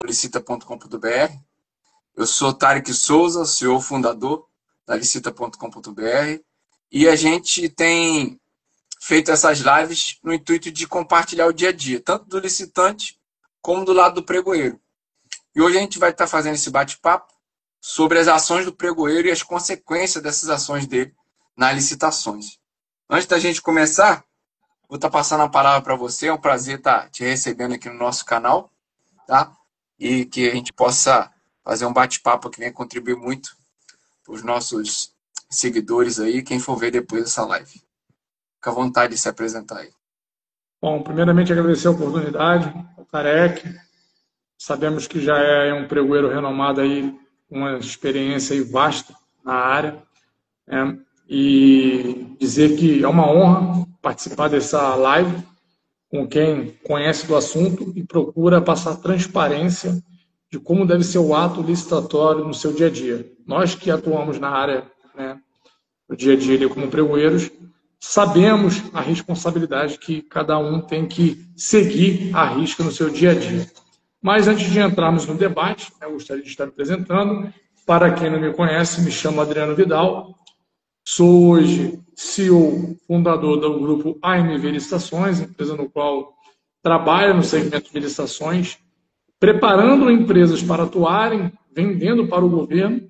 licita.com.br. Eu sou Tarek Souza, CEO fundador da licita.com.br, e a gente tem feito essas lives no intuito de compartilhar o dia a dia, tanto do licitante como do lado do pregoeiro. E hoje a gente vai estar fazendo esse bate-papo sobre as ações do pregoeiro e as consequências dessas ações dele nas licitações. Antes da gente começar, vou estar passando a palavra para você. É um prazer estar te recebendo aqui no nosso canal, tá? E que a gente possa fazer um bate-papo que venha contribuir muito para os nossos seguidores aí, quem for ver depois dessa live. Fica à vontade de se apresentar aí. Bom, primeiramente agradecer a oportunidade, ao Tarek. Sabemos que já é um pregoeiro renomado aí, uma experiência aí vasta na área, né? E dizer que é uma honra participar dessa live com quem conhece do assunto e procura passar transparência de como deve ser o ato licitatório no seu dia a dia. Nós que atuamos na área, né, no dia a dia ali como pregoeiros, sabemos a responsabilidade que cada um tem que seguir à risca no seu dia a dia. Mas antes de entrarmos no debate, eu gostaria de estar me apresentando. Para quem não me conhece, me chamo Adriano Vidal. Sou hoje CEO fundador do grupo AMV Licitações, empresa no qual trabalho no segmento de licitações, preparando empresas para atuarem, vendendo para o governo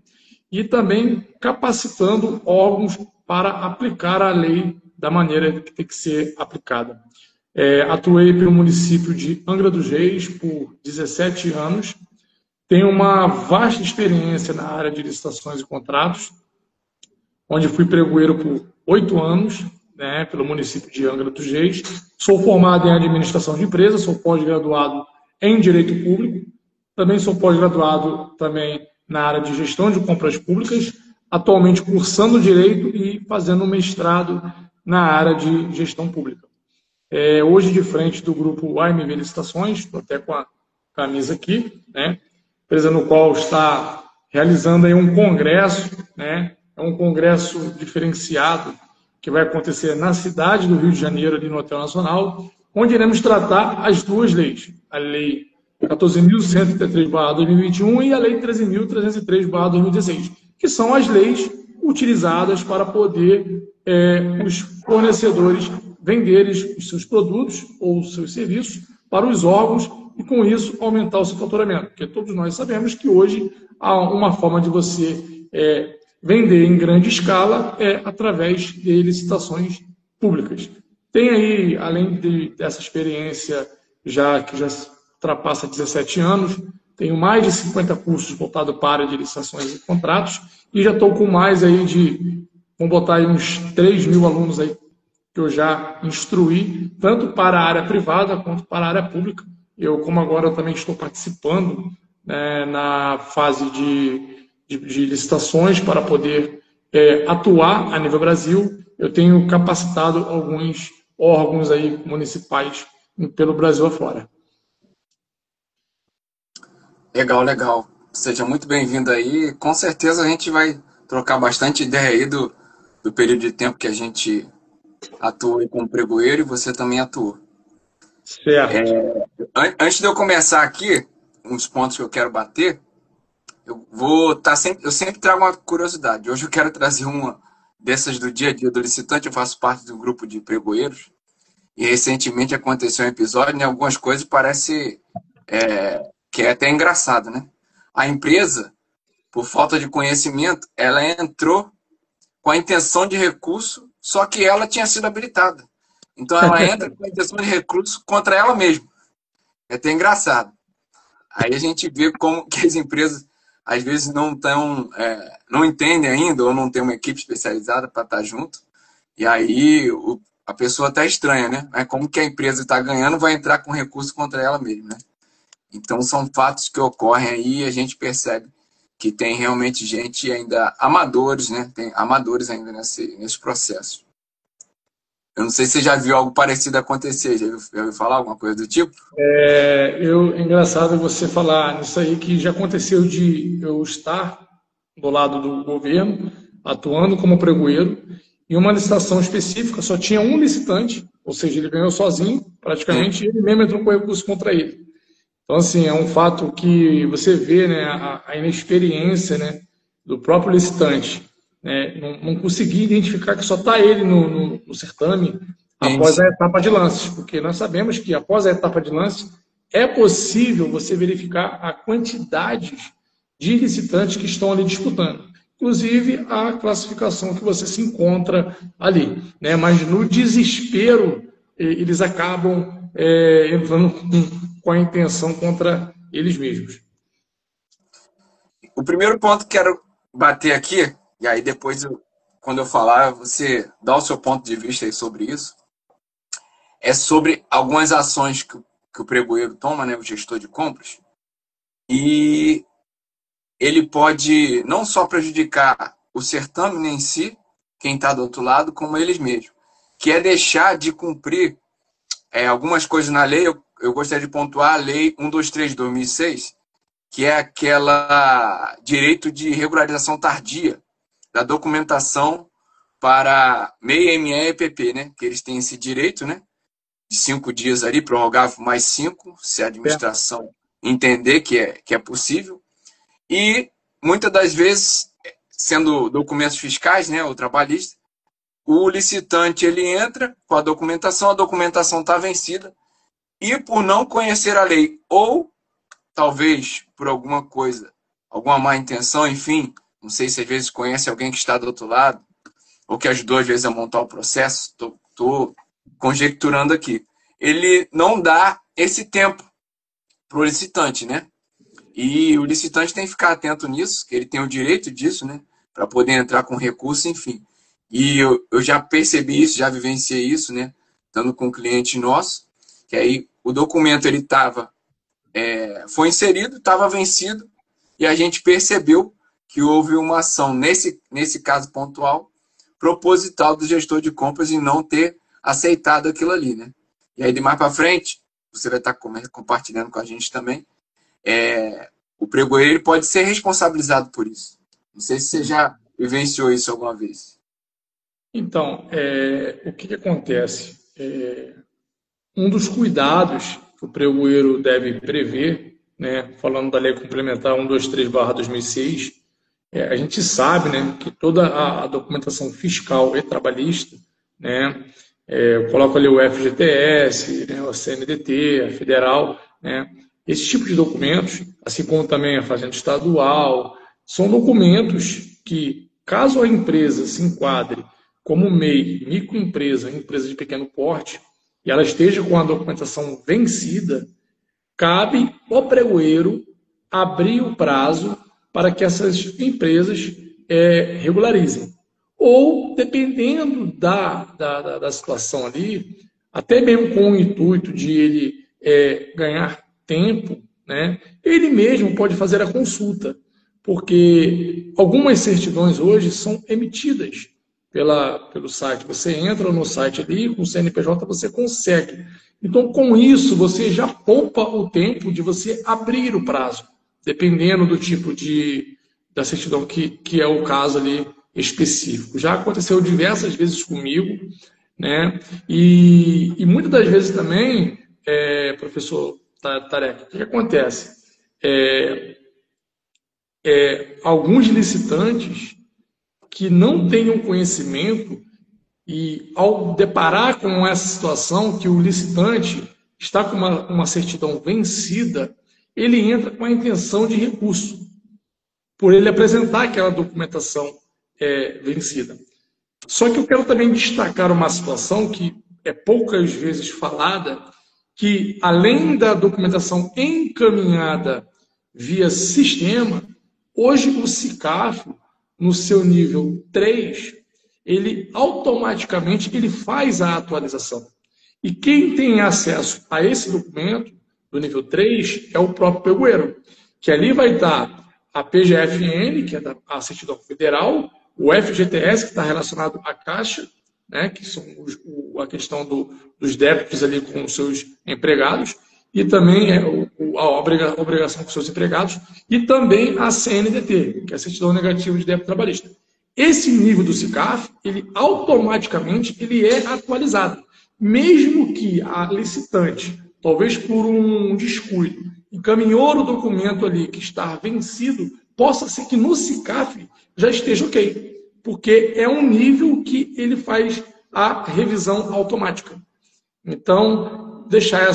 e também capacitando órgãos para aplicar a lei da maneira que tem que ser aplicada. Atuei pelo município de Angra dos Reis por 17 anos, tenho uma vasta experiência na área de licitações e contratos, onde fui pregoeiro por 8 anos, né, pelo município de Angra dos Reis. Sou formado em administração de empresas, sou pós-graduado em direito público, também sou pós-graduado também na área de gestão de compras públicas, atualmente cursando direito e fazendo um mestrado na área de gestão pública. Hoje de frente do grupo AMV Licitações, estou até com a camisa aqui, né, empresa no qual está realizando aí um congresso, né, é um congresso diferenciado que vai acontecer na cidade do Rio de Janeiro, ali no Hotel Nacional, onde iremos tratar as duas leis, a Lei 14.133/2021 e a Lei 13.303/2016, que são as leis utilizadas para poder os fornecedores venderem os seus produtos ou os seus serviços para os órgãos e, com isso, aumentar o seu faturamento. Porque todos nós sabemos que hoje há uma forma de você vender em grande escala através de licitações públicas. Tem aí, além dessa experiência que já ultrapassa 17 anos, tenho mais de 50 cursos voltados para a área de licitações e contratos e já estou com mais aí vamos botar aí uns 3.000 alunos aí que eu já instruí, tanto para a área privada quanto para a área pública. Eu, como agora, também estou participando, né, na fase de licitações para poder atuar a nível Brasil. Eu tenho capacitado alguns órgãos aí municipais pelo Brasil afora. Legal, legal. Seja muito bem-vindo aí. Com certeza a gente vai trocar bastante ideia aí do período de tempo que a gente atua como pregoeiro e você também atua. Certo. Antes de eu começar aqui, uns pontos que eu quero bater, eu sempre trago uma curiosidade. Hoje eu quero trazer uma dessas do dia a dia do licitante. Eu faço parte do grupo de pregoeiros e recentemente aconteceu um episódio, em algumas coisas parece que é até engraçado, né? A empresa, por falta de conhecimento, ela entrou com a intenção de recurso, só que ela tinha sido habilitada. Então ela entra com a intenção de recurso contra ela mesma. É até engraçado. Aí a gente vê como que as empresas às vezes não entendem ainda, ou não tem uma equipe especializada para estar junto. E aí a pessoa até estranha, né? Mas como que a empresa está ganhando, vai entrar com recurso contra ela mesma, né? Então são fatos que ocorrem aí e a gente percebe que tem realmente gente ainda amadores, né? Tem amadores ainda nesse processo. Eu não sei se você já viu algo parecido acontecer, já ouviu falar alguma coisa do tipo? É engraçado você falar nisso aí, que já aconteceu de eu estar do lado do governo, atuando como pregoeiro, em uma licitação específica só tinha um licitante, ou seja, ele ganhou sozinho, praticamente, e ele mesmo entrou com recurso contra ele. Então, assim, é um fato que você vê, né, a inexperiência, né, do próprio licitante, né, não conseguir identificar que só está ele no certame Sim, após a sim. etapa de lances, porque nós sabemos que após a etapa de lances é possível você verificar a quantidade de licitantes que estão ali disputando, inclusive a classificação que você se encontra ali, né? Mas no desespero eles acabam entrando com a intenção contra eles mesmos. O primeiro ponto que quero bater aqui, e aí depois, quando eu falar, você dá o seu ponto de vista aí sobre isso, é sobre algumas ações que o pregoeiro toma, né, o gestor de compras, e ele pode não só prejudicar o certame em si, quem está do outro lado, como eles mesmos, que é deixar de cumprir algumas coisas na lei. Eu gostaria de pontuar a Lei 123 de 2006, que é aquela direito de regularização tardia da documentação para MEI, ME e EPP, né? Que eles têm esse direito, né? De 5 dias ali, prorrogável mais 5, se a administração entender que é possível. E muitas das vezes, sendo documentos fiscais, né, ou trabalhistas, o licitante ele entra com a documentação está vencida, e por não conhecer a lei, ou talvez por alguma coisa, alguma má intenção, enfim, não sei se às vezes conhece alguém que está do outro lado, ou que ajudou às vezes a montar o processo, estou conjecturando aqui. Ele não dá esse tempo para o licitante, né? E o licitante tem que ficar atento nisso, que ele tem o direito disso, né? Para poder entrar com recurso, enfim. E eu já percebi isso, já vivenciei isso, né? Estando com um cliente nosso, que aí o documento ele foi inserido, estava vencido, e a gente percebeu que houve uma ação, nesse caso pontual, proposital do gestor de compras em não ter aceitado aquilo ali, né? E aí, de mais para frente, você vai estar compartilhando com a gente também, o pregoeiro pode ser responsabilizado por isso. Não sei se você já vivenciou isso alguma vez. Então, o que acontece? Um dos cuidados que o pregoeiro deve prever, né, falando da Lei Complementar 123/2006, a gente sabe, né, que toda a documentação fiscal e trabalhista, né, eu coloco ali o FGTS, né, o CNDT, a Federal, né, esse tipo de documentos, assim como também a Fazenda Estadual, são documentos que, caso a empresa se enquadre como MEI, microempresa, empresa de pequeno porte, e ela esteja com a documentação vencida, cabe ao pregoeiro abrir o prazo para que essas empresas regularizem. Ou, dependendo da situação ali, até mesmo com o intuito de ele ganhar tempo, né, ele mesmo pode fazer a consulta, porque algumas certidões hoje são emitidas pelo site. Você entra no site ali, com o CNPJ você consegue. Então, com isso, você já poupa o tempo de você abrir o prazo, dependendo do tipo da certidão que é o caso ali específico. Já aconteceu diversas vezes comigo, né? E muitas das vezes também, professor Tareca, o que acontece? Alguns licitantes que não tenham conhecimento e, ao deparar com essa situação que o licitante está com uma certidão vencida, ele entra com a intenção de recurso, por ele apresentar aquela documentação vencida. Só que eu quero também destacar uma situação que é poucas vezes falada, que além da documentação encaminhada via sistema, hoje o SICAF, no seu nível 3, ele automaticamente faz a atualização. E quem tem acesso a esse documento do nível 3 é o próprio pregoeiro, que ali vai estar a PGFN, que é a certidão federal, o FGTS, que está relacionado à Caixa, né, que são a questão dos débitos ali com os seus empregados, e também a obrigação com os seus empregados, e também a CNDT, que é a certidão negativa de débito trabalhista. Esse nível do SICAF, ele automaticamente é atualizado. Mesmo que a licitante, talvez por um descuido, encaminhou o documento ali que está vencido, possa ser que no SICAF já esteja ok, porque é um nível que ele faz a revisão automática. Então, deixar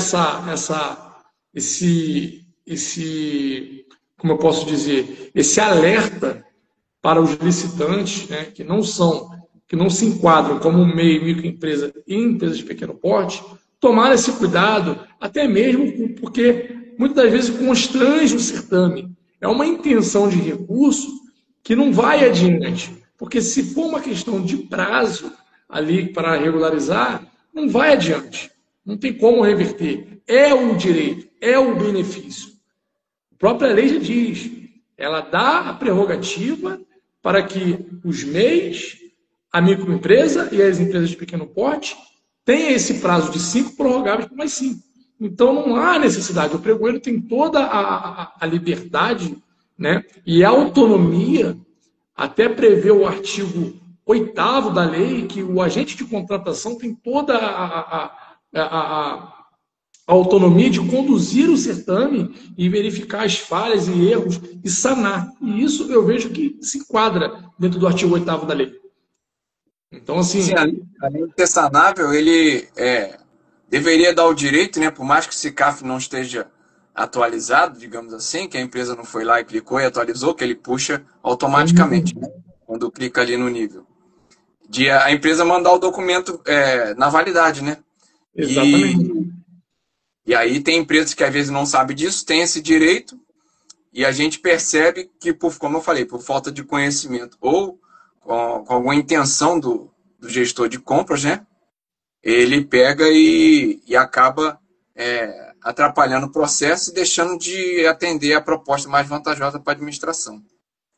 como eu posso dizer, esse alerta para os licitantes, né, que não se enquadram como MEI, microempresa e empresas de pequeno porte, tomar esse cuidado, até mesmo porque muitas das vezes constrange o certame. É uma intenção de recurso que não vai adiante, porque se for uma questão de prazo ali para regularizar, não vai adiante. Não tem como reverter. É o direito, é o benefício. A própria lei já diz, ela dá a prerrogativa para que os MEIs, a microempresa e as empresas de pequeno porte tenham esse prazo de 5 prorrogáveis por mais 5. Então não há necessidade. O pregoeiro tem toda a liberdade, né, e a autonomia, até prevê o artigo 8º da lei, que o agente de contratação tem toda a autonomia de conduzir o certame e verificar as falhas e erros e sanar. E isso eu vejo que se enquadra dentro do artigo 8º da lei. Então, assim... Sim, além de ser sanável, ele deveria dar o direito, né, por mais que o SICAF não esteja atualizado, digamos assim, que a empresa não foi lá e clicou e atualizou, que ele puxa automaticamente, né, quando clica ali no nível. De a empresa mandar o documento na validade, né? Exatamente. E aí tem empresas que às vezes não sabem disso, tem esse direito, e a gente percebe que, como eu falei, por falta de conhecimento ou com alguma intenção do gestor de compras, né? Ele pega e acaba atrapalhando o processo e deixando de atender a proposta mais vantajosa para a administração.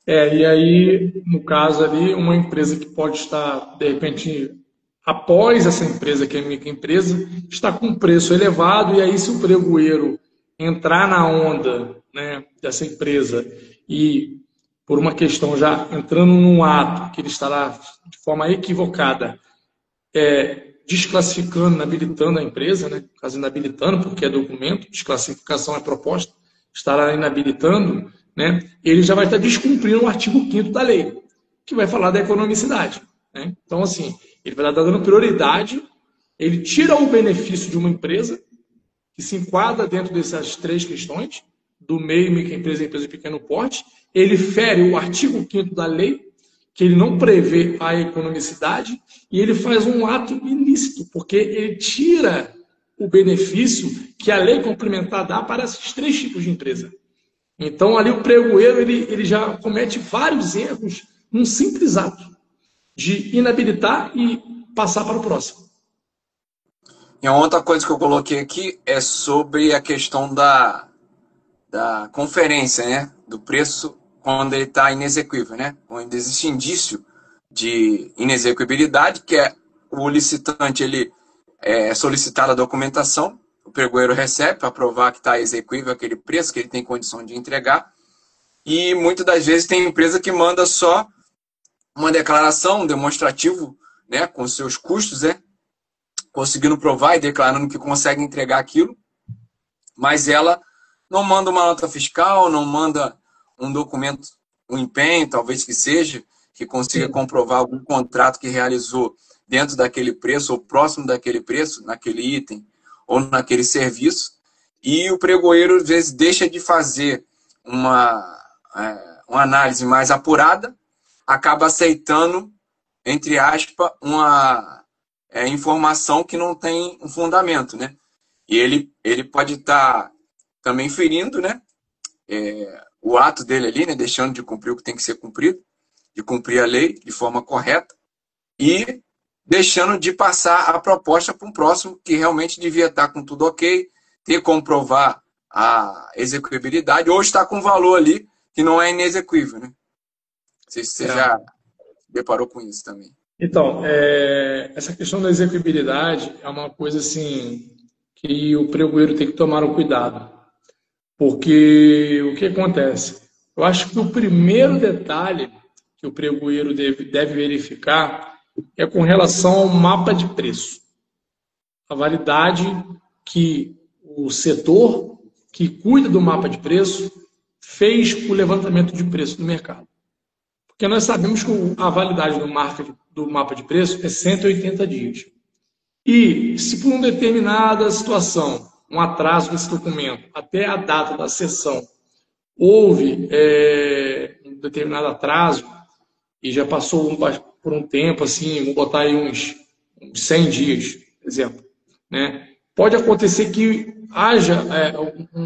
E aí, no caso ali, uma empresa que pode estar, de repente, após essa empresa, que é a microempresa, está com preço elevado, e aí se o pregoeiro entrar na onda, né, dessa empresa e, por uma questão já entrando num ato que ele estará de forma equivocada, desclassificando, inabilitando a empresa, né, no caso inabilitando, porque é documento, desclassificação é proposta, estará inabilitando, né, ele já vai estar descumprindo o artigo 5º da lei, que vai falar da economicidade. Né? Então, assim, ele vai estar dando prioridade, ele tira o benefício de uma empresa que se enquadra dentro dessas 3 questões, do MEI, microempresa e empresa de pequeno porte, ele fere o artigo 5º da lei, que ele não prevê a economicidade, e ele faz um ato ilícito, porque ele tira o benefício que a lei complementar dá para esses 3 tipos de empresa. Então, ali o pregoeiro ele já comete vários erros num simples ato de inabilitar e passar para o próximo. E uma outra coisa que eu coloquei aqui é sobre a questão da conferência, né? Do preço quando ele está inexequível, né? Quando existe indício de inexequibilidade, que é o licitante, ele solicitado a documentação, o pregoeiro recebe para provar que está exequível aquele preço, que ele tem condição de entregar, e muitas das vezes tem empresa que manda só uma declaração, um demonstrativo, né, com seus custos, né, conseguindo provar e declarando que consegue entregar aquilo, mas ela não manda uma nota fiscal, não manda um documento, um empenho, talvez que seja, que consiga comprovar algum contrato que realizou dentro daquele preço ou próximo daquele preço, naquele item ou naquele serviço, e o pregoeiro às vezes deixa de fazer uma análise mais apurada, acaba aceitando, entre aspas, uma informação que não tem um fundamento, né? E ele pode estar também ferindo, né, o ato dele ali, né, deixando de cumprir o que tem que ser cumprido, de cumprir a lei de forma correta e deixando de passar a proposta para um próximo que realmente devia estar com tudo ok, ter como provar a execuibilidade ou estar com valor ali que não é inexequível, né? Não sei se você já deparou com isso também. Então, essa questão da execuibilidade é uma coisa assim que o pregoeiro tem que tomar um cuidado. Porque o que acontece? Eu acho que o primeiro detalhe que o pregoeiro deve verificar é com relação ao mapa de preço. A validade que o setor que cuida do mapa de preço, fez o levantamento de preço do mercado. Porque nós sabemos que a validade do mapa de preço é 180 dias. E se por uma determinada situação, um atraso desse documento, até a data da sessão, houve um determinado atraso, e já passou por um tempo, assim, vou botar aí uns 100 dias, por exemplo, né? Pode acontecer que haja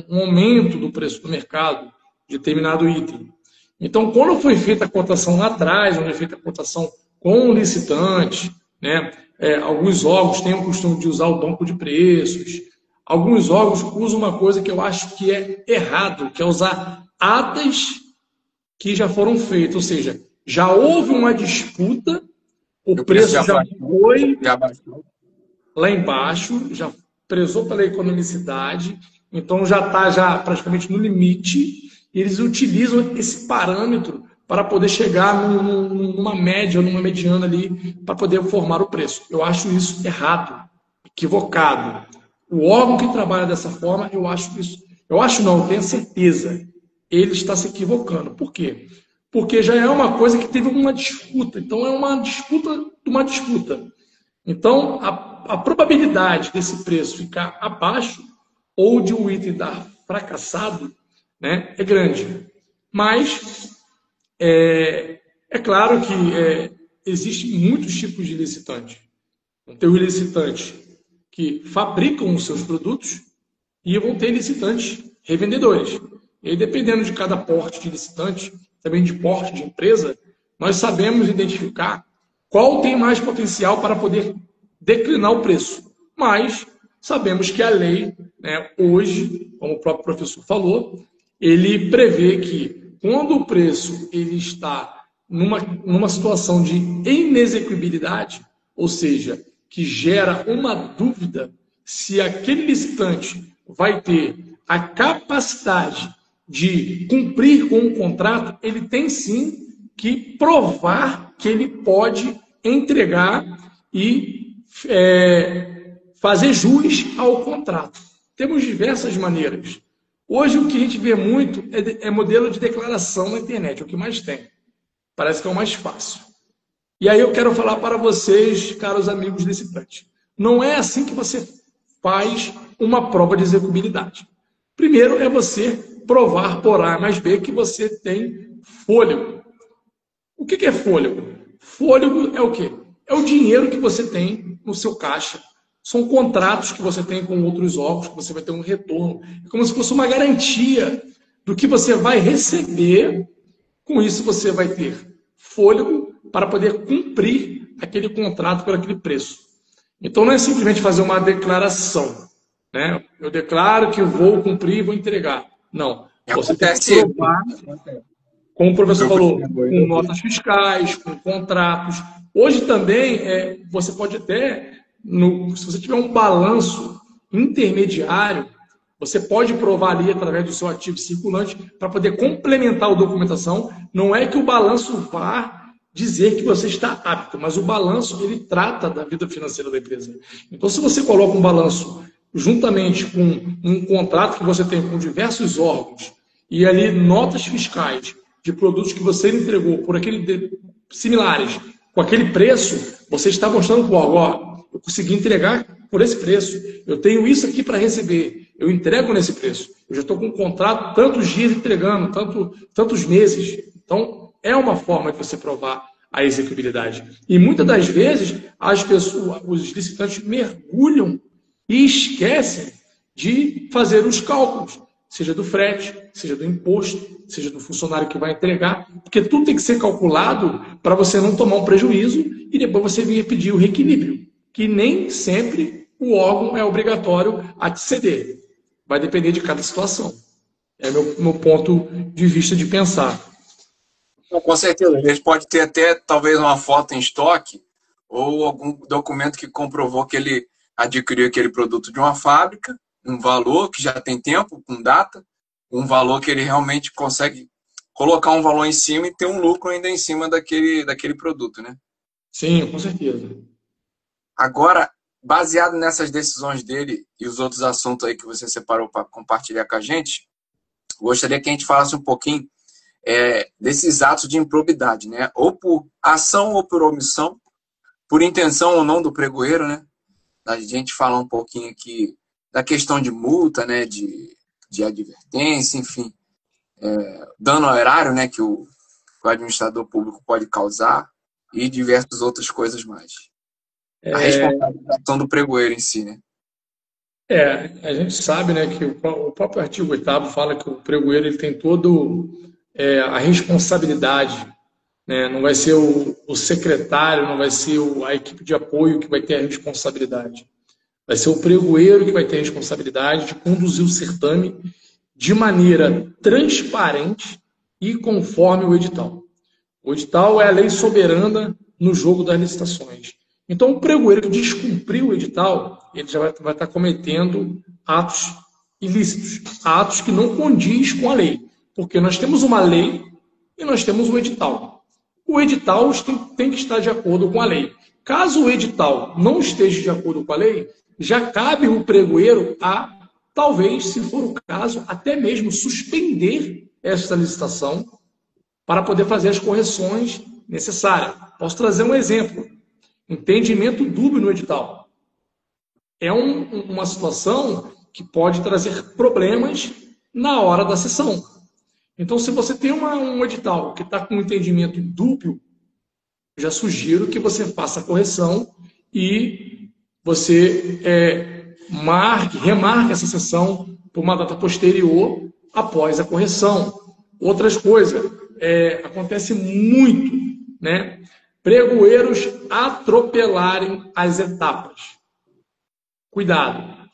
um aumento do preço do mercado de determinado item. Então, quando foi feita a cotação lá atrás, onde foi feita a cotação com o licitante, né? Alguns órgãos têm o costume de usar o banco de preços. Alguns órgãos usam uma coisa que eu acho que é errado, que é usar atas que já foram feitas. Ou seja, já houve uma disputa, o preço já foi lá embaixo, já prezou pela economicidade, então já está já praticamente no limite, e eles utilizam esse parâmetro para poder chegar numa média, numa mediana ali, para poder formar o preço. Eu acho isso errado, equivocado. O órgão que trabalha dessa forma, eu acho isso. Eu acho não, eu tenho certeza. Ele está se equivocando. Por quê? Porque já é uma coisa que teve uma disputa. Então, é uma disputa de uma disputa. Então, a probabilidade desse preço ficar abaixo ou de um item dar fracassado, né, é grande. Mas é claro que existem muitos tipos de licitante. Tem os licitantes que fabricam os seus produtos e vão ter licitantes revendedores. E aí, dependendo de cada porte de licitante, também de porte de empresa, nós sabemos identificar qual tem mais potencial para poder declinar o preço. Mas sabemos que a lei, né, hoje, como o próprio professor falou, ele prevê que quando o preço ele está numa situação de inexequibilidade, ou seja, que gera uma dúvida se aquele licitante vai ter a capacidade de cumprir com o contrato, ele tem sim que provar que ele pode entregar e fazer jus ao contrato. Temos diversas maneiras. Hoje o que a gente vê muito é modelo de declaração na internet, é o que mais tem. Parece que é o mais fácil. E aí eu quero falar para vocês, caros amigos licitantes, não é assim que você faz uma prova de execuibilidade. Primeiro é você provar por A mais B que você tem fôlego. O que é fôlego? Fôlego é o quê? É o dinheiro que você tem no seu caixa. São contratos que você tem com outros órgãos, que você vai ter um retorno. É como se fosse uma garantia do que você vai receber. Com isso você vai ter fôlego para poder cumprir aquele contrato por aquele preço. Então não é simplesmente fazer uma declaração, né? Eu declaro que eu vou cumprir e vou entregar. Não. Você tem que provar, como o professor falou, com notas fiscais, com contratos. Hoje também, você pode até, se você tiver um balanço intermediário, você pode provar ali através do seu ativo circulante para poder complementar a documentação. Não é que o balanço vá dizer que você está apto, mas o balanço ele trata da vida financeira da empresa. Então, se você coloca um balanço juntamente com um contrato que você tem com diversos órgãos e ali notas fiscais de produtos que você entregou por similares com aquele preço, você está mostrando para o órgão, ó, eu consegui entregar por esse preço, eu tenho isso aqui para receber, eu entrego nesse preço, eu já estou com um contrato tantos dias entregando, tantos meses. Então, é uma forma de você provar a execuibilidade. E muitas das vezes, os licitantes mergulham e esquecem de fazer os cálculos, seja do frete, seja do imposto, seja do funcionário que vai entregar, porque tudo tem que ser calculado para você não tomar um prejuízo e depois você vir pedir o reequilíbrio, que nem sempre o órgão é obrigatório a te ceder. Vai depender de cada situação. É meu ponto de vista de pensar. Com certeza. A gente pode ter até, talvez, uma foto em estoque ou algum documento que comprovou que ele adquiriu aquele produto de uma fábrica, um valor que já tem tempo, com data, um valor que ele realmente consegue colocar um valor em cima e ter um lucro ainda em cima daquele produto, né? Sim, com certeza. Agora, baseado nessas decisões dele e os outros assuntos aí que você separou para compartilhar com a gente, gostaria que a gente falasse um pouquinho desses atos de improbidade, né? Ou por ação ou por omissão, por intenção ou não do pregoeiro, né? A gente falar um pouquinho aqui da questão de multa, né? De advertência, enfim, dano ao erário, né? Que o administrador público pode causar e diversas outras coisas mais. A responsabilização do pregoeiro em si, né? A gente sabe, né, que o próprio artigo 8º fala que o pregoeiro ele tem todo a responsabilidade, né? Não vai ser o secretário, não vai ser a equipe de apoio que vai ter a responsabilidade. Vai ser o pregoeiro que vai ter a responsabilidade de conduzir o certame de maneira transparente e conforme o edital. O edital é a lei soberana no jogo das licitações. Então, o pregoeiro que descumprir o edital, ele já vai estar cometendo atos ilícitos, atos que não condiz com a lei. Porque nós temos uma lei e nós temos um edital. O edital tem que estar de acordo com a lei. Caso o edital não esteja de acordo com a lei, já cabe o pregoeiro a, talvez, se for o caso, até mesmo suspender esta licitação para poder fazer as correções necessárias. Posso trazer um exemplo. Entendimento dúbio no edital. É uma situação que pode trazer problemas na hora da sessão. Então, se você tem um edital que está com um entendimento dúbio, já sugiro que você faça a correção e você remarque essa sessão por uma data posterior após a correção. Outras coisas, acontece muito, né? Pregoeiros atropelarem as etapas. Cuidado,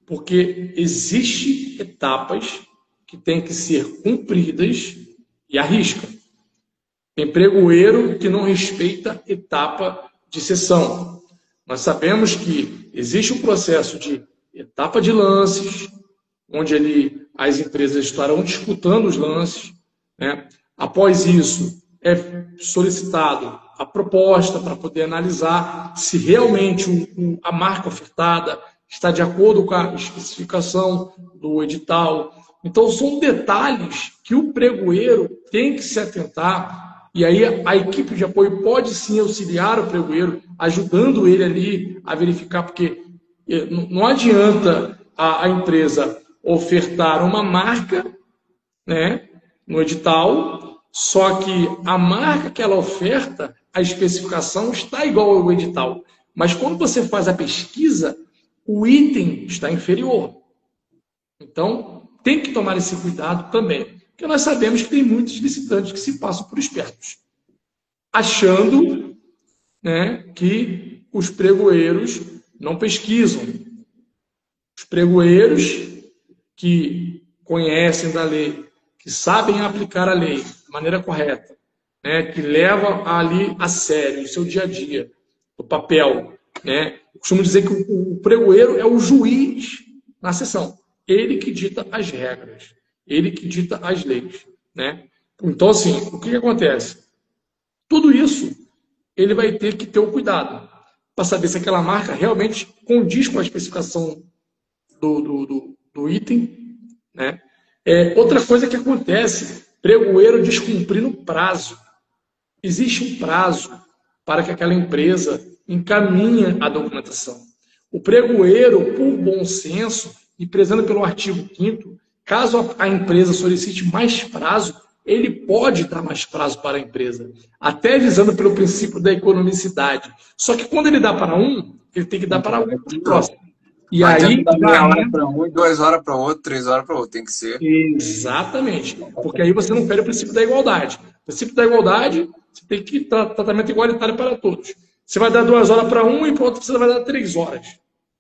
porque existem etapas que têm que ser cumpridas e arrisca. Tem pregoeiro que não respeita etapa de sessão. Nós sabemos que existe um processo de etapa de lances, onde as empresas estarão disputando os lances, né? Após isso, é solicitado a proposta para poder analisar se realmente a marca ofertada está de acordo com a especificação do edital. Então, são detalhes que o pregoeiro tem que se atentar, e aí a equipe de apoio pode sim auxiliar o pregoeiro, ajudando ele ali a verificar, porque não adianta a empresa ofertar uma marca, né, no edital, só que a marca que ela oferta, a especificação está igual ao edital. Mas quando você faz a pesquisa, o item está inferior. Então, tem que tomar esse cuidado também. Porque nós sabemos que tem muitos licitantes que se passam por espertos, achando, né, que os pregoeiros não pesquisam. Os pregoeiros que conhecem da lei, que sabem aplicar a lei de maneira correta, né, que levam ali a sério o seu dia a dia, o papel, né? Eu costumo dizer que o pregoeiro é o juiz na sessão. Ele que dita as regras, ele que dita as leis, né? Então, assim, o que acontece? Tudo isso ele vai ter que ter o cuidado para saber se aquela marca realmente condiz com a especificação do item, né? Outra coisa que acontece, pregoeiro descumprindo prazo. Existe um prazo para que aquela empresa encaminhe a documentação. O pregoeiro, por bom senso, e prezando pelo artigo 5º, caso a empresa solicite mais prazo, ele pode dar mais prazo para a empresa, até visando pelo princípio da economicidade. Só que quando ele dá para um, ele tem que dar para o próximo. E aí, meia hora para um, 2 horas para outro, 3 horas para outro, tem que ser. Exatamente, porque aí você não perde o princípio da igualdade. O princípio da igualdade, você tem que dar tratamento igualitário para todos. Você vai dar 2 horas para um e para o outro você vai dar 3 horas.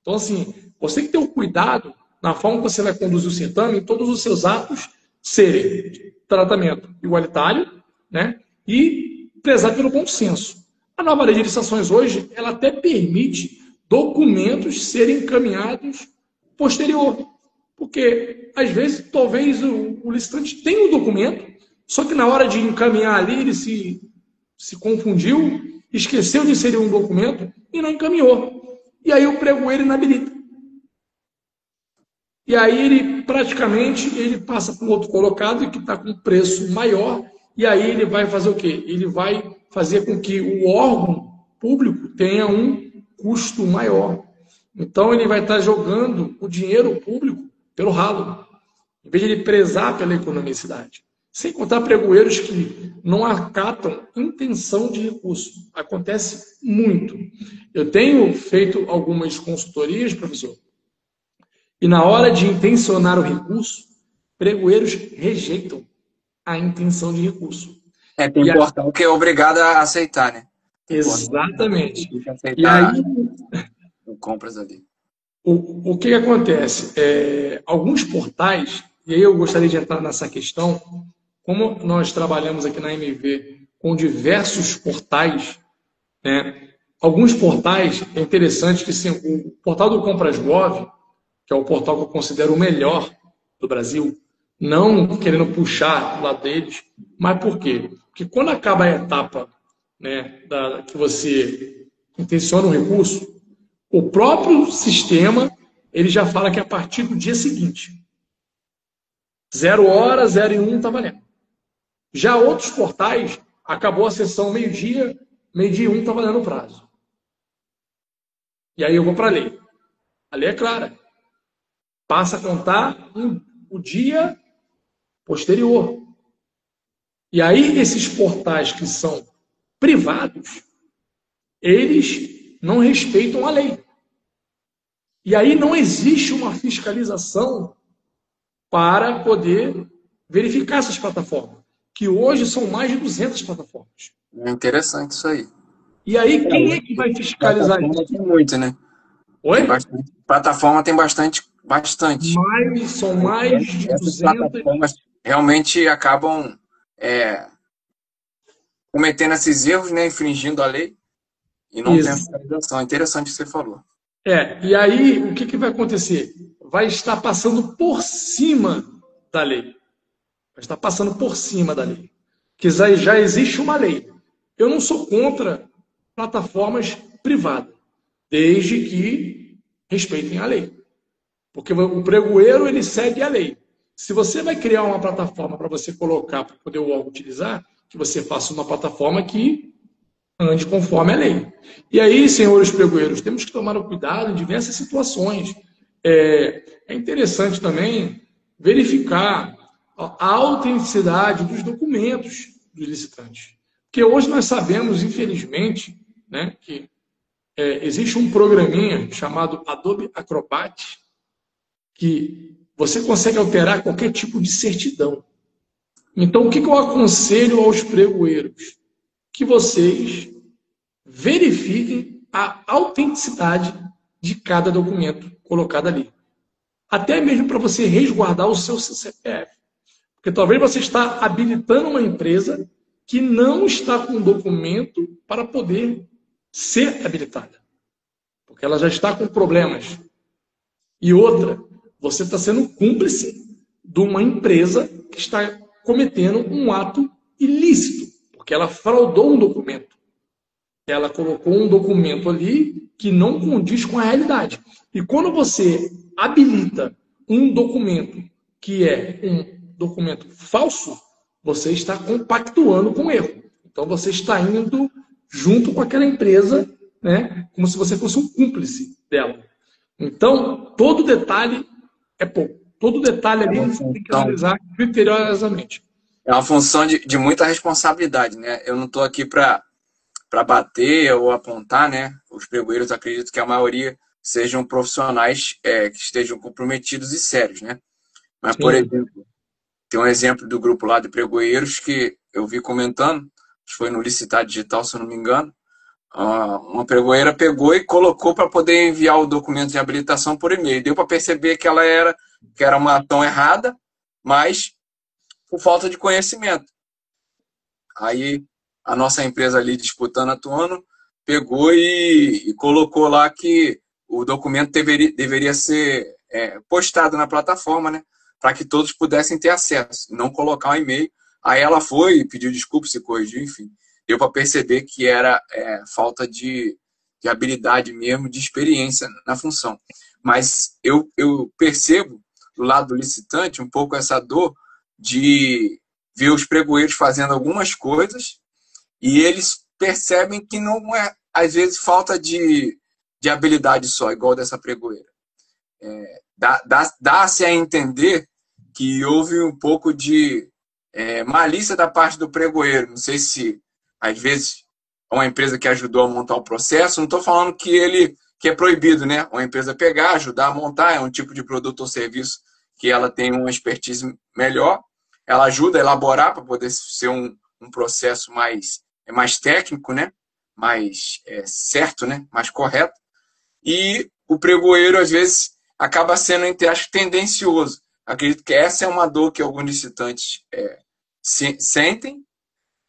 Então, assim, você tem que ter o cuidado na forma que você vai conduzir o certame, em todos os seus atos serem de tratamento igualitário, né? E prezar pelo bom senso. A nova lei de licitações hoje, ela até permite documentos serem encaminhados posterior. Porque, às vezes, talvez o licitante tenha um documento, só que na hora de encaminhar ali, ele se confundiu, esqueceu de inserir um documento e não encaminhou. e aí o pregoeiro inabilita. E aí ele praticamente ele passa para um outro colocado que está com preço maior, e aí ele vai fazer o quê? Ele vai fazer com que o órgão público tenha um custo maior. Então ele vai estar jogando o dinheiro público pelo ralo, em vez de ele prezar pela economicidade. Sem contar pregoeiros que não acatam intenção de recurso. Acontece muito. Eu tenho feito algumas consultorias, professor, e na hora de intencionar o recurso, pregoeiros rejeitam a intenção de recurso. Tem portal que é obrigado a aceitar, né? Exatamente. Tem que aceitar E aí, compras ali. o que acontece? Alguns portais, e aí eu gostaria de entrar nessa questão, como nós trabalhamos aqui na MV com diversos portais, né? Alguns portais, é interessante que sim, o portal do Compras Gov, que é o portal que eu considero o melhor do Brasil, não querendo puxar do lado deles, mas por quê? Porque quando acaba a etapa, né, que você intenciona um recurso, o próprio sistema ele já fala que é a partir do dia seguinte. 0h, 0h01 está valendo. Já outros portais, acabou a sessão meio-dia, meio-dia e 1 está valendo o prazo. E aí eu vou para a lei. A lei é clara. Passa a contar o dia posterior. E aí esses portais que são privados, eles não respeitam a lei. E aí não existe uma fiscalização para poder verificar essas plataformas, que hoje são mais de 200 plataformas. É interessante isso aí. E aí quem é que vai fiscalizar isso? Tem muito, né? Oi? Plataforma tem bastante. São mais de Essas 200. plataformas realmente acabam cometendo esses erros, né? Infringindo a lei e não tem fiscalização. Interessante o que você falou. E aí o que vai acontecer? Vai estar passando por cima da lei. Vai estar passando por cima da lei. Que já existe uma lei. Eu não sou contra plataformas privadas, desde que respeitem a lei. Porque o pregoeiro, ele segue a lei. Se você vai criar uma plataforma para você colocar, para poder o órgão utilizar, que você faça uma plataforma que ande conforme a lei. E aí, senhores pregoeiros, temos que tomar cuidado em diversas situações. É interessante também verificar a autenticidade dos documentos dos licitantes. Porque hoje nós sabemos, infelizmente, né, que existe um programinha chamado Adobe Acrobat, que você consegue alterar qualquer tipo de certidão. Então, o que eu aconselho aos pregoeiros? Que vocês verifiquem a autenticidade de cada documento colocado ali. Até mesmo para você resguardar o seu CPF. Porque talvez você está habilitando uma empresa que não está com documento para poder ser habilitada. Porque ela já está com problemas. E outra, você está sendo cúmplice de uma empresa que está cometendo um ato ilícito, porque ela fraudou um documento. Ela colocou um documento ali que não condiz com a realidade. E quando você habilita um documento que é um documento falso, você está compactuando com o erro. Então você está indo junto com aquela empresa, né, como se você fosse um cúmplice dela. Então, todo detalhe é pouco. Todo detalhe ali você tem que analisar criteriosamente. É uma função de muita responsabilidade, né? Eu não estou aqui para bater ou apontar, né? Os pregoeiros, acredito que a maioria sejam profissionais que estejam comprometidos e sérios, né? Mas, por exemplo, tem um exemplo do grupo lá de pregoeiros que eu vi comentando, acho que foi no Licitar Digital, se eu não me engano, uma pregoeira pegou e colocou para poder enviar o documento de habilitação por e-mail. Deu para perceber que era uma ação errada, mas por falta de conhecimento. Aí a nossa empresa ali disputando, atuando, pegou e colocou lá que o documento deveria ser postado na plataforma, né? Para que todos pudessem ter acesso, não colocar um e-mail. Aí ela foi e pediu desculpa, se corrigiu, enfim. Deu para perceber que era falta de de habilidade mesmo, de experiência na função. Mas eu percebo, do lado do licitante, um pouco essa dor de ver os pregoeiros fazendo algumas coisas e eles percebem que não é, às vezes, falta de habilidade só, igual dessa pregoeira. Dá-se a entender que houve um pouco de malícia da parte do pregoeiro. Não sei se, às vezes, é uma empresa que ajudou a montar o processo. Não estou falando que é proibido, né? Uma empresa pegar, ajudar a montar, é um tipo de produto ou serviço que ela tem uma expertise melhor. Ela ajuda a elaborar para poder ser um processo mais técnico, né? Mais certo, né? Mais correto. E o pregoeiro, às vezes, acaba sendo, entre aspas, tendencioso. Acredito que essa é uma dor que alguns licitantes sentem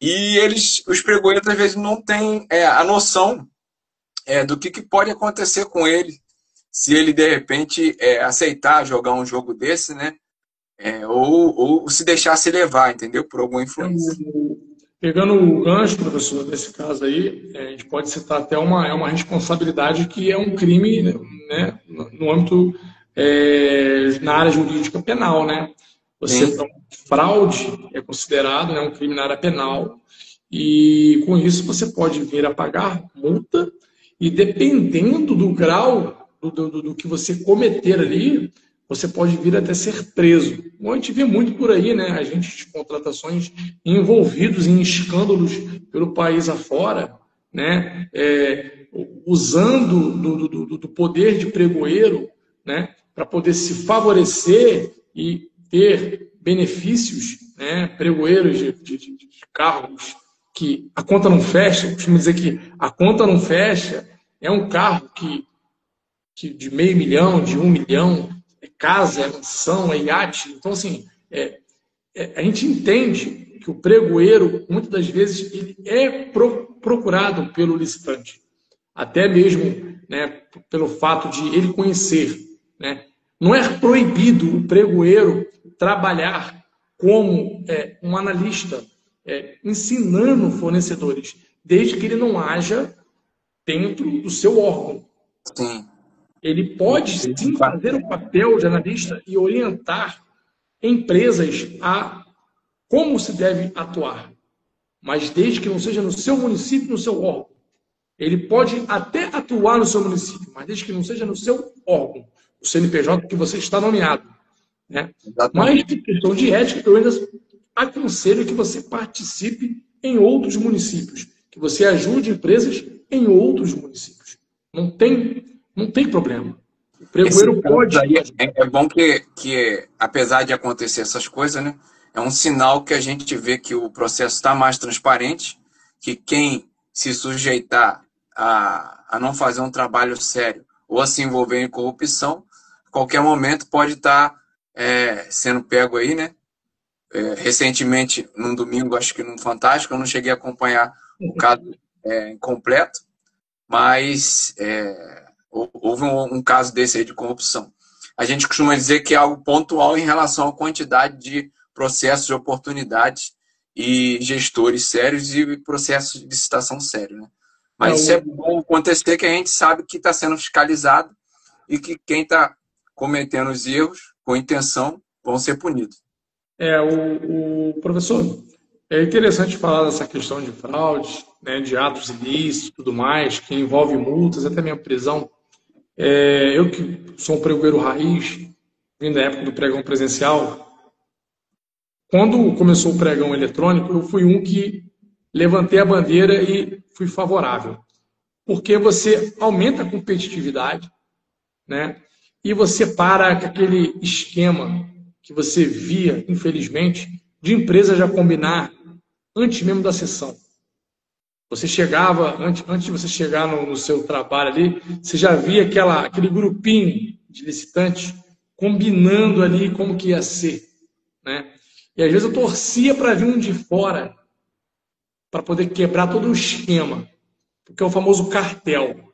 e os pregoeiros, às vezes, não têm a noção do que pode acontecer com ele se ele, de repente, aceitar jogar um jogo desse, né? Ou se deixar se levar, entendeu? Por alguma influência. Pegando o gancho, professor, nesse caso aí, a gente pode citar até uma responsabilidade que é um crime, né, no âmbito, na área jurídica penal, né? Então, fraude é considerado, né, um crime na área penal e, com isso, você pode vir a pagar multa e, dependendo do grau do que você cometer ali, você pode vir até ser preso. Bom, a gente vê muito por aí, né? Agentes de contratações envolvidos em escândalos pelo país afora, né? Usando do poder de pregoeiro, né? Para poder se favorecer e ter benefícios, né? Pregoeiros de carros que a conta não fecha. Eu costumo dizer que a conta não fecha. É um carro que de $500 mil, de $1 milhão, casa, mansão, iate. Então, assim, a gente entende que o pregoeiro, muitas das vezes, ele é procurado pelo licitante. Até mesmo, né, pelo fato de ele conhecer. Né? Não é proibido o pregoeiro trabalhar como um analista, ensinando fornecedores, desde que ele não haja dentro do seu órgão. Sim. Ele pode sim fazer o papel de analista e orientar empresas a como se deve atuar, mas desde que não seja no seu município, no seu órgão. Ele pode até atuar no seu município, mas desde que não seja no seu órgão, o CNPJ que você está nomeado. Né? Mas, por questão de ética, eu ainda aconselho que você participe em outros municípios, que você ajude empresas em outros municípios. Não tem problema. O pregoeiro pode. É bom que, apesar de acontecer essas coisas, né, é um sinal que a gente vê que o processo está mais transparente, que quem se sujeitar a não fazer um trabalho sério ou a se envolver em corrupção, a qualquer momento pode estar sendo pego aí, né? Recentemente, num domingo, acho que no Fantástico, eu não cheguei a acompanhar o caso completo, mas houve um caso desse aí de corrupção. A gente costuma dizer que é algo pontual em relação à quantidade de processos de oportunidades e gestores sérios e processos de licitação sério, né? Mas isso é bom acontecer, que a gente sabe que está sendo fiscalizado e que quem está cometendo os erros com intenção vão ser punidos. O professor, é interessante falar dessa questão de fraude, né, de atos ilícitos e tudo mais, que envolve multas, até mesmo prisão. Eu que sou um pregoeiro raiz, vindo da época do pregão presencial, quando começou o pregão eletrônico, eu fui um que levantei a bandeira e fui favorável. Porque você aumenta a competitividade, né? E você para com aquele esquema que você via, infelizmente, de empresa já combinar antes mesmo da sessão. Você chegava, antes de você chegar no seu trabalho ali, você já via aquele grupinho de licitantes combinando ali como que ia ser, né? E às vezes eu torcia para vir um de fora para poder quebrar todo o esquema, porque é o famoso cartel.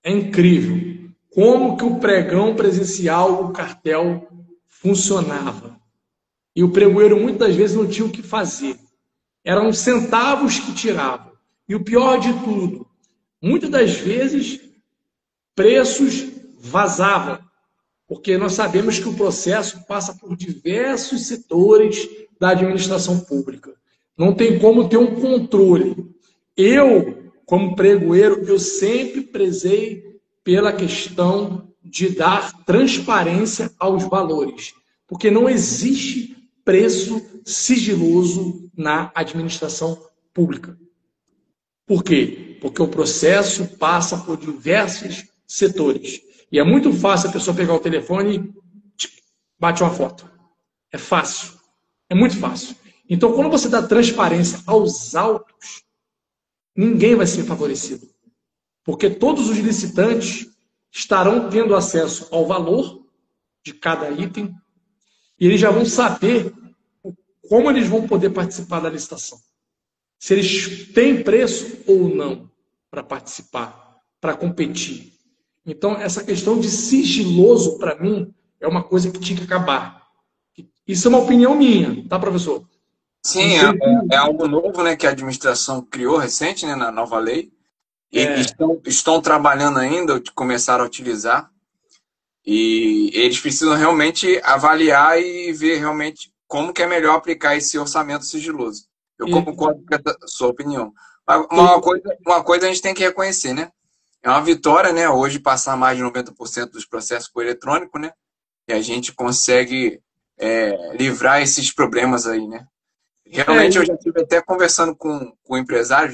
É incrível como que o pregão presencial, o cartel, funcionava. E o pregoeiro muitas vezes não tinha o que fazer. Eram centavos que tiravam. E o pior de tudo, muitas das vezes preços vazavam, porque nós sabemos que o processo passa por diversos setores da administração pública. Não tem como ter um controle. Eu, como pregoeiro, eu sempre prezei pela questão de dar transparência aos valores, porque não existe preço sigiloso na administração pública. Por quê? Porque o processo passa por diversos setores. E é muito fácil a pessoa pegar o telefone e bate uma foto. É fácil. É muito fácil. Então, quando você dá transparência aos autos, ninguém vai ser favorecido. Porque todos os licitantes estarão tendo acesso ao valor de cada item e eles já vão saber como eles vão poder participar da licitação. Se eles têm preço ou não para participar, para competir. Então, essa questão de sigiloso, para mim, é uma coisa que tinha que acabar. Isso é uma opinião minha, tá, professor? Sim, é algo novo, né, que a administração criou recente, né, na nova lei. E estão trabalhando ainda, começaram a utilizar. E eles precisam realmente avaliar e ver realmente como que é melhor aplicar esse orçamento sigiloso. Eu concordo com a sua opinião. Uma coisa a gente tem que reconhecer, né? É uma vitória, né? Hoje passar mais de 90% dos processos por eletrônico, né? E a gente consegue livrar esses problemas aí, né? Realmente eu já estive até conversando com o empresário,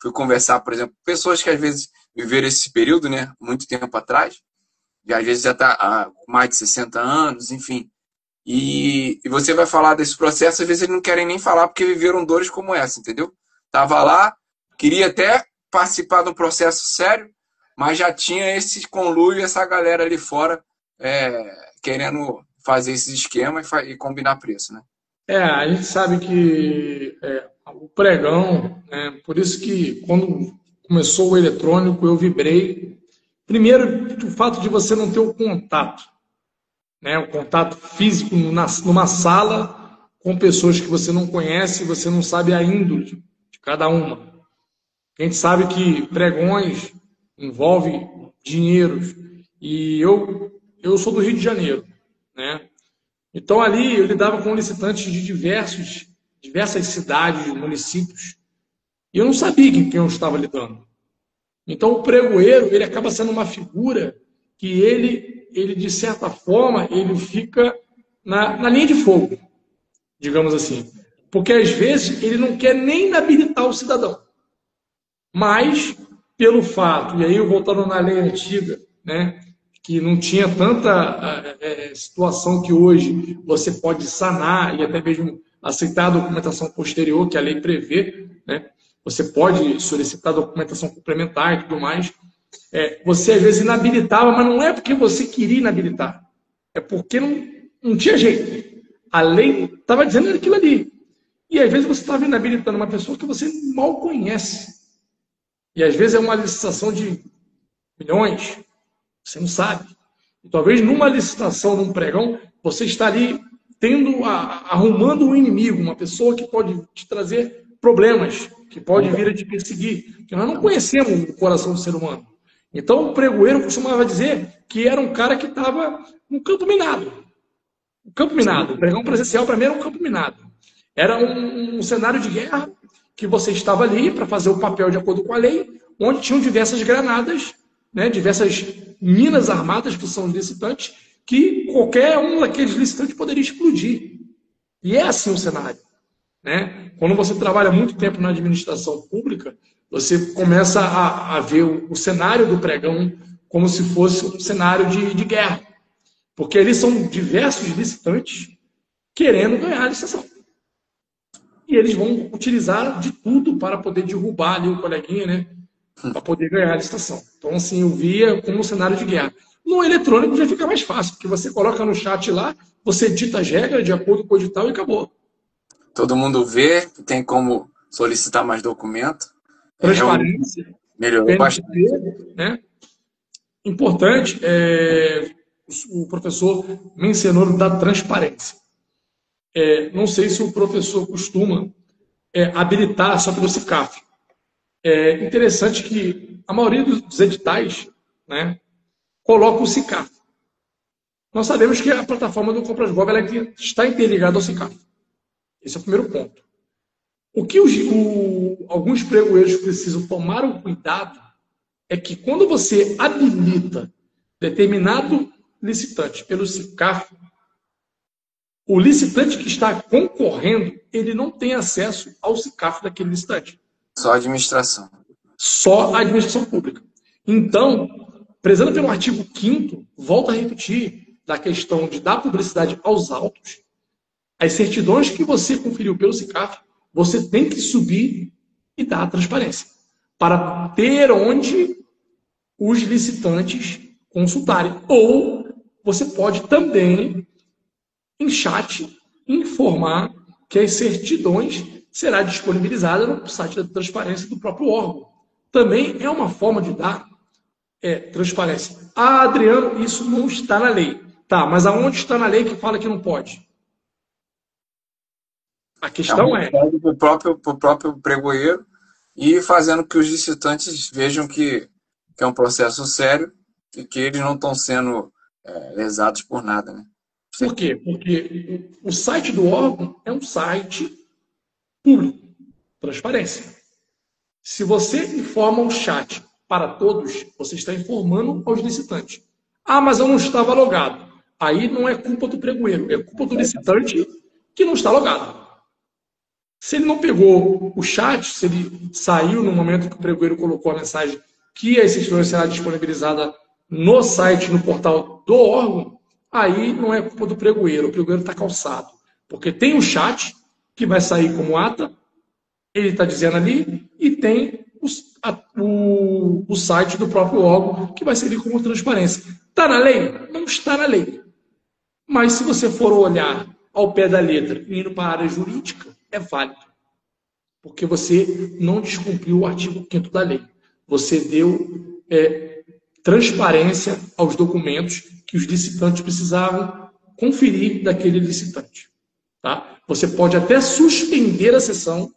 fui conversar, por exemplo, com pessoas que às vezes viveram esse período, né? Muito tempo atrás, e às vezes já está com mais de 60 anos, enfim. E você vai falar desse processo, às vezes eles não querem nem falar porque viveram dores como essa, entendeu? Tava lá, queria até participar de um processo sério, mas já tinha esse conluio, essa galera ali fora querendo fazer esse esquema e combinar preço, né? A gente sabe que o pregão, né, por isso que quando começou o eletrônico eu vibrei. Primeiro, o fato de você não ter o contato, né, o contato físico numa sala com pessoas que você não conhece, você não sabe a índole de cada uma. A gente sabe que pregões envolvem dinheiros. E eu sou do Rio de Janeiro, né? Então ali eu lidava com licitantes de diversas cidades, municípios. E eu não sabia com quem eu estava lidando. Então o pregoeiro, ele acaba sendo uma figura que ele de certa forma, ele fica na linha de fogo, digamos assim. Porque às vezes ele não quer nem inabilitar o cidadão. Mas, pelo fato, e aí voltando na lei antiga, né, que não tinha tanta situação que hoje você pode sanar e até mesmo aceitar a documentação posterior que a lei prevê, né? Você pode solicitar documentação complementar e tudo mais. Você às vezes inabilitava, mas não é porque você queria inabilitar, é porque não tinha jeito. A lei estava dizendo aquilo ali. E às vezes você estava inabilitando uma pessoa que você mal conhece. E às vezes é uma licitação de milhões, você não sabe. E talvez numa licitação, num pregão, você está ali arrumando um inimigo, uma pessoa que pode te trazer problemas, que pode vir a te perseguir, porque nós não conhecemos o coração do ser humano. Então o pregoeiro costumava dizer que era um cara que estava no campo minado. O campo minado, o pregão presencial para mim era um campo minado. Era um cenário de guerra que você estava ali para fazer o papel de acordo com a lei, onde tinham diversas granadas, né, diversas minas armadas que são licitantes, que qualquer um daqueles licitantes poderia explodir. E é assim o cenário, né? Quando você trabalha muito tempo na administração pública, você começa a ver o cenário do pregão como se fosse um cenário de guerra. Porque ali são diversos licitantes querendo ganhar a licitação. E eles vão utilizar de tudo para poder derrubar ali o coleguinha, né? Para poder ganhar a licitação. Então, assim, eu via como um cenário de guerra. No eletrônico já fica mais fácil, porque você coloca no chat lá, você dita as regras de acordo com o edital e acabou. Todo mundo vê, tem como solicitar mais documento. Transparência. Melhorou bastante. Né? Importante, o professor mencionou da transparência. Não sei se o professor costuma habilitar só pelo CICAF. É interessante que a maioria dos editais, né, coloca o SICAF. Nós sabemos que a plataforma do Compras.gov está interligada ao SICAF. Esse é o primeiro ponto. O que alguns pregoeiros precisam tomar um cuidado é que quando você habilita determinado licitante pelo SICAF, o licitante que está concorrendo, ele não tem acesso ao SICAF daquele licitante. Só a administração. Só a administração pública. Então, prezando pelo artigo 5º, volto a repetir, da questão de dar publicidade aos autos, as certidões que você conferiu pelo SICAF, você tem que subir e dar a transparência, para ter onde os licitantes consultarem. Ou você pode também, em chat, informar que as certidões será disponibilizada no site da transparência do próprio órgão. Também é uma forma de dar transparência. Ah, Adriano, isso não está na lei. Tá, mas aonde está na lei que fala que não pode? A questão é... Para o próprio pregoeiro e fazendo que os licitantes vejam que é um processo sério e que eles não estão sendo lesados por nada, né? Por quê? Porque o site do órgão é um site público, transparência. Se você informa o chat para todos, você está informando aos licitantes. Ah, mas eu não estava logado. Aí não é culpa do pregoeiro, é culpa do licitante que não está logado. Se ele não pegou o chat, se ele saiu no momento que o pregoeiro colocou a mensagem que a certidão será disponibilizada no site, no portal do órgão, aí não é culpa do pregoeiro, o pregoeiro está calçado. Porque tem o chat, que vai sair como ata, ele está dizendo ali, e tem o site do próprio órgão, que vai servir como transparência. Está na lei? Não está na lei. Mas se você for olhar ao pé da letra e indo para a área jurídica, é válido. Porque você não descumpriu o artigo 5º da lei. Você deu transparência aos documentos que os licitantes precisavam conferir daquele licitante. Tá? Você pode até suspender a sessão,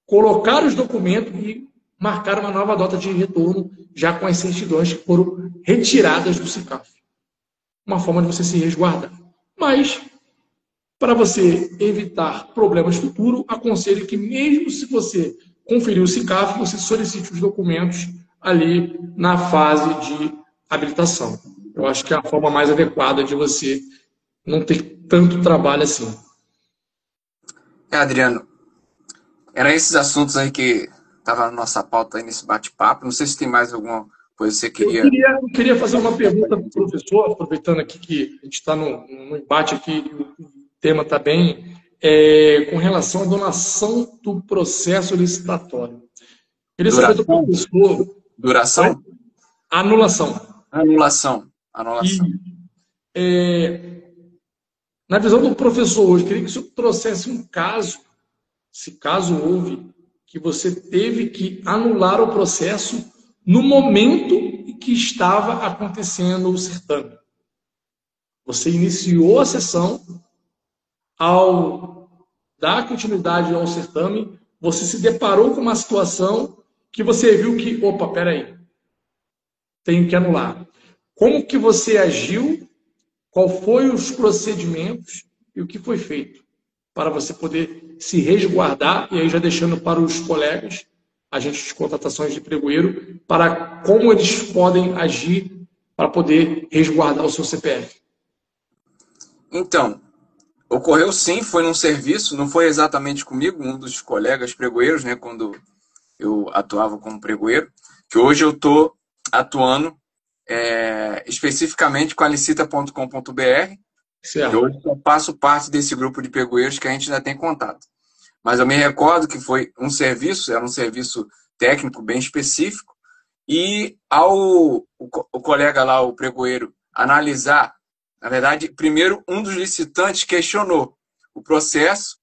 colocar os documentos e marcar uma nova data de retorno, já com as certidões que foram retiradas do SICAF. Uma forma de você se resguardar. Mas, para você evitar problemas futuros, aconselho que mesmo se você conferir o SICAF, você solicite os documentos ali na fase de habilitação. Eu acho que é a forma mais adequada de você não ter tanto trabalho assim. Adriano, eram esses assuntos aí que estavam na nossa pauta aí nesse bate-papo. Não sei se tem mais alguma coisa que você queria... Eu queria fazer uma pergunta para o professor, aproveitando aqui que a gente está no embate aqui, o tema está bem, com relação à donação do processo licitatório. Queria saber do professor... Duração? Anulação. Anulação. Na visão do professor hoje, queria que o senhor trouxesse um caso, se caso houve, que você teve que anular o processo no momento em que estava acontecendo o certame. Você iniciou a sessão, ao dar continuidade ao certame, você se deparou com uma situação que você viu que, opa, peraí, tenho que anular. Como que você agiu, qual foi os procedimentos e o que foi feito para você poder se resguardar, e aí já deixando para os colegas, agentes de contratações de pregoeiro, para como eles podem agir para poder resguardar o seu CPF. Então, ocorreu sim, foi num serviço, não foi exatamente comigo, um dos colegas pregoeiros, né, quando eu atuava como pregoeiro, que hoje eu estou atuando especificamente com a licita.com.br, e hoje eu faço parte desse grupo de pregoeiros que a gente ainda tem contato. Mas eu me recordo que foi um serviço, era um serviço técnico bem específico, e o colega lá, o pregoeiro, analisar, na verdade, primeiro um dos licitantes questionou o processo,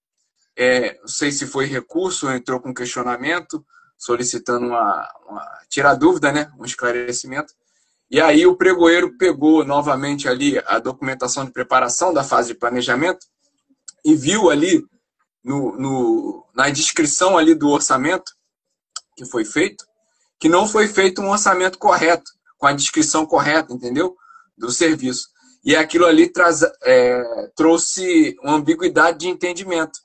não sei se foi recurso ou entrou com questionamento, solicitando tirar dúvida, né, um esclarecimento. E aí o pregoeiro pegou novamente ali a documentação de preparação da fase de planejamento e viu ali na descrição ali do orçamento que foi feito, que não foi feito um orçamento correto, com a descrição correta, entendeu? Do serviço. E aquilo ali trouxe uma ambiguidade de entendimento.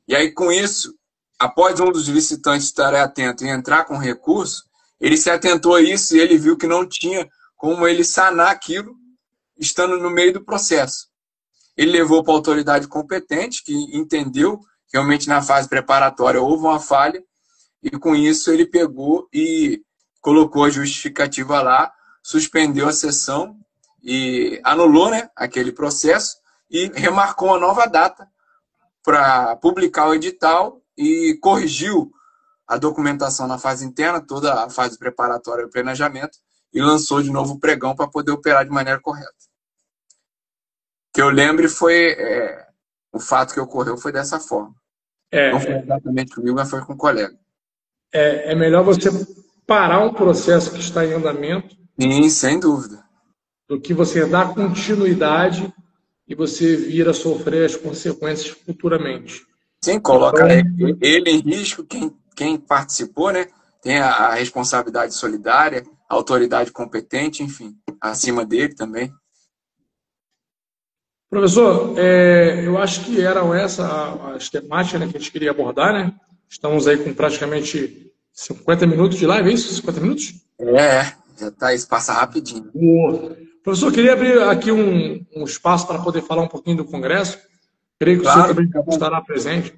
E aí, com isso, após um dos licitantes estar atento e entrar com recurso, ele se atentou a isso e ele viu que não tinha como ele sanar aquilo estando no meio do processo. Ele levou para a autoridade competente, que entendeu que realmente na fase preparatória houve uma falha, e com isso ele pegou e colocou a justificativa lá, suspendeu a sessão e anulou, né, aquele processo e remarcou uma nova data para publicar o edital e corrigiu a documentação na fase interna, toda a fase preparatória do planejamento, e lançou de novo o pregão para poder operar de maneira correta. O que eu lembro foi o fato que ocorreu foi dessa forma. Não foi exatamente comigo, mas foi com um colega. É melhor você parar um processo que está em andamento. Sim, sem dúvida. Do que você dar continuidade e você vir a sofrer as consequências futuramente. Sim, coloca ele em risco, quem participou, né? Tem a responsabilidade solidária, a autoridade competente, enfim, acima dele também. Professor, eu acho que eram essas as temáticas, né, que a gente queria abordar, né? Estamos aí com praticamente 50 minutos de live, é isso? 50 minutos? Já tá, isso passa rapidinho. Professor, eu queria abrir aqui um espaço para poder falar um pouquinho do Congresso. Creio que o senhor também estará presente.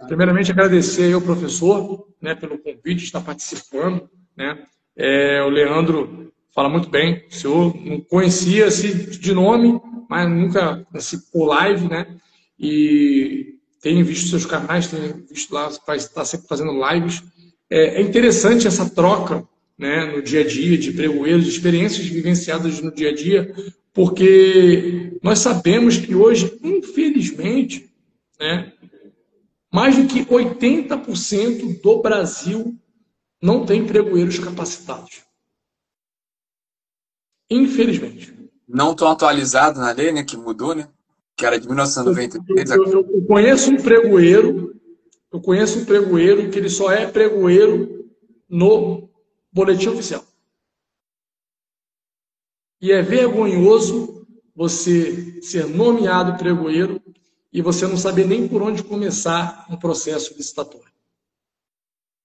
Primeiramente, agradecer ao professor, né, pelo convite, estar participando, né? O Leandro fala muito bem. O senhor não conhecia-se de nome, mas nunca participou live, né? E tem visto seus canais, tem visto lá, está sempre fazendo lives. É interessante essa troca, né, no dia a dia, de pregoeiros, de experiências vivenciadas no dia a dia, porque nós sabemos que hoje, infelizmente, né, mais do que 80% do Brasil não tem pregoeiros capacitados. Infelizmente. Não estão atualizados na lei, né, que mudou, né? Que era de 1993. Eu conheço um pregoeiro, que ele só é pregoeiro no boletim oficial. E é vergonhoso você ser nomeado pregoeiro e você não saber nem por onde começar um processo licitatório.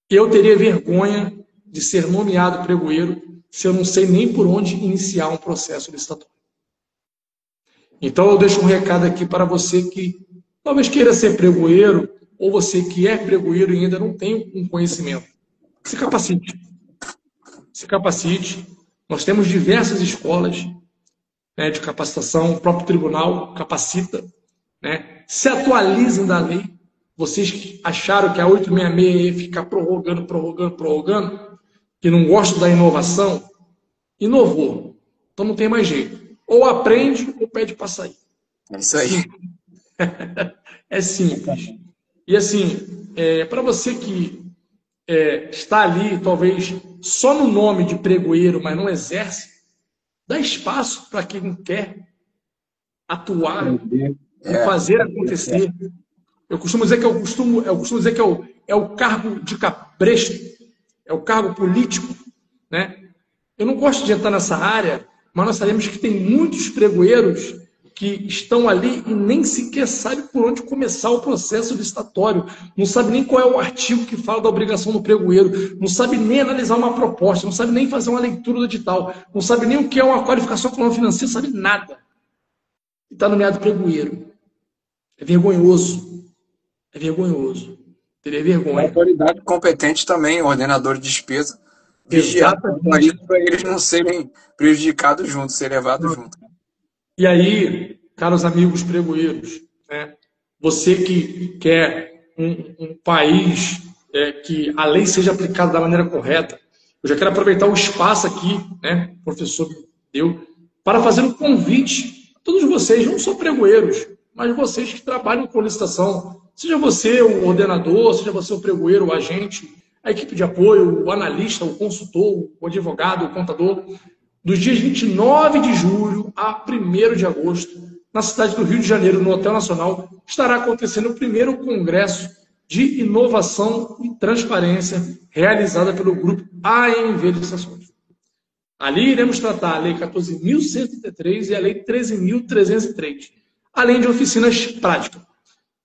Eu teria vergonha de ser nomeado pregoeiro se eu não sei nem por onde iniciar um processo licitatório. Então eu deixo um recado aqui para você que talvez queira ser pregoeiro, ou você que é pregoeiro e ainda não tem um conhecimento. Se capacite. Se capacite. Nós temos diversas escolas, né, de capacitação, o próprio tribunal capacita, né? Se atualizem da lei. Vocês que acharam que a 866 ia ficar prorrogando, que não gostam da inovação, inovou. Então não tem mais jeito. Ou aprende ou pede para sair. É isso aí. É simples. E assim, para você que está ali, talvez só no nome de pregoeiro, mas não exerce, dá espaço para quem quer atuar e fazer acontecer. Eu costumo dizer que é o cargo de cabresto, é o cargo político, né? Eu não gosto de entrar nessa área, mas nós sabemos que tem muitos pregoeiros que estão ali e nem sequer sabem por onde começar o processo licitatório, não sabe nem qual é o artigo que fala da obrigação do pregoeiro, não sabe nem analisar uma proposta, não sabe nem fazer uma leitura do edital, não sabe nem o que é uma qualificação econômica financeira, não sabe nada. E está nomeado pregoeiro. É vergonhoso. É vergonhoso. Teria vergonha. A autoridade competente também, o ordenador de despesa, vigiar para eles não serem prejudicados juntos, serem levados juntos. E aí, caros amigos pregoeiros, né, você que quer um país que a lei seja aplicada da maneira correta, eu já quero aproveitar o espaço aqui, né, o professor me deu, para fazer um convite a todos vocês, não só pregoeiros, mas vocês que trabalham com licitação, seja você o ordenador, seja você o pregoeiro, o agente, a equipe de apoio, o analista, o consultor, o advogado, o contador, dos dias 29 de julho a 1º de agosto, na cidade do Rio de Janeiro, no Hotel Nacional, estará acontecendo o primeiro congresso de inovação e transparência realizada pelo grupo AMV Licitações. Ali iremos tratar a Lei 14.133 e a Lei 13.303, além de oficinas práticas.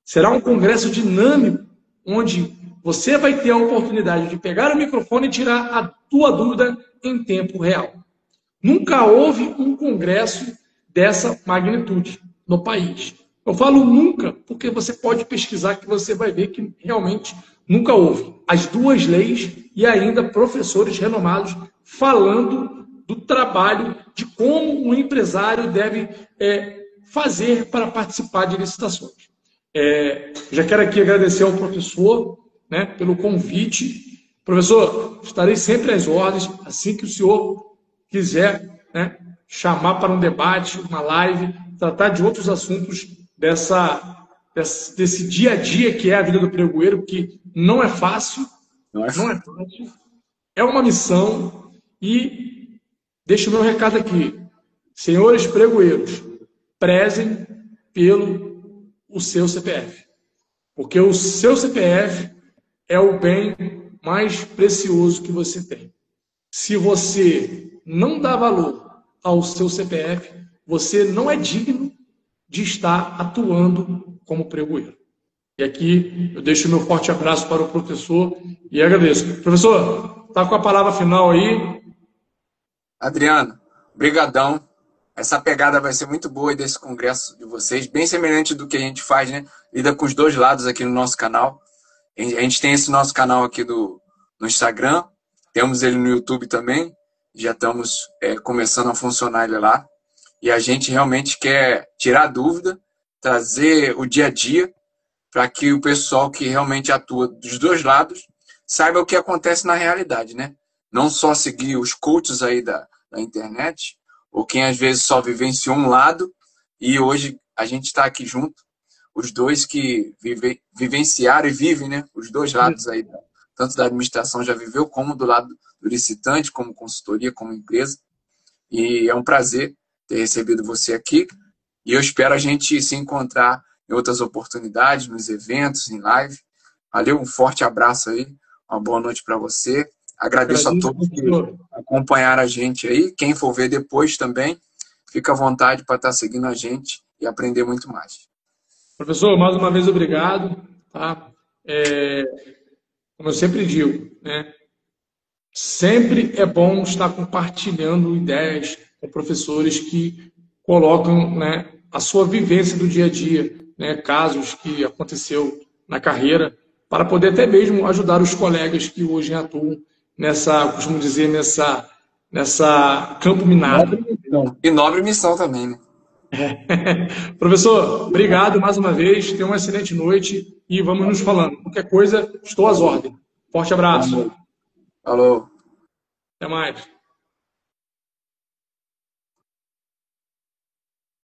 Será um congresso dinâmico, onde você vai ter a oportunidade de pegar o microfone e tirar a tua dúvida em tempo real. Nunca houve um congresso dessa magnitude no país. Eu falo nunca, porque você pode pesquisar que você vai ver que realmente nunca houve. As duas leis e ainda professores renomados falando do trabalho, de como um empresário deve fazer para participar de licitações. Já quero aqui agradecer ao professor, né, pelo convite. Professor, estarei sempre às ordens, assim que o senhor quiser, né, chamar para um debate, uma live, tratar de outros assuntos desse dia a dia que é a vida do pregoeiro, que não é fácil, não é fácil, é uma missão. E deixo o meu recado aqui. Senhores pregoeiros, prezem pelo o seu CPF, porque o seu CPF é o bem mais precioso que você tem. Se você não dá valor ao seu CPF, você não é digno de estar atuando como pregoeiro. E aqui eu deixo o meu forte abraço para o professor e agradeço. Professor, está com a palavra final aí. Adriano, brigadão. Essa pegada vai ser muito boa desse congresso de vocês, bem semelhante do que a gente faz, né? Lida com os dois lados aqui no nosso canal. A gente tem esse nosso canal aqui no Instagram, temos ele no YouTube também, já estamos começando a funcionar ele lá. E a gente realmente quer tirar dúvida, trazer o dia a dia, para que o pessoal que realmente atua dos dois lados saiba o que acontece na realidade, né? Não só seguir os coaches aí da internet, ou quem às vezes só vivenciou um lado, e hoje a gente está aqui junto, os dois que vivenciaram e vivem, né? Os dois lados aí, tanto da administração já viveu, como do lado do licitante, como consultoria, como empresa. E é um prazer ter recebido você aqui, e eu espero a gente se encontrar em outras oportunidades, nos eventos, em live. Valeu, um forte abraço aí, uma boa noite para você. Agradeço a todos que acompanharam a gente aí. Quem for ver depois também, fica à vontade para estar seguindo a gente e aprender muito mais. Professor, mais uma vez obrigado. Tá? Como eu sempre digo, né? Sempre é bom estar compartilhando ideias com professores que colocam, né, a sua vivência do dia a dia, né, casos que aconteceu na carreira, para poder até mesmo ajudar os colegas que hoje atuam nessa, costumo dizer, nessa campo minado. E nobre missão também, né? Professor, obrigado mais uma vez, tenha uma excelente noite e vamos nos falando. Qualquer coisa, estou às ordens. Forte abraço. Falou. Até mais.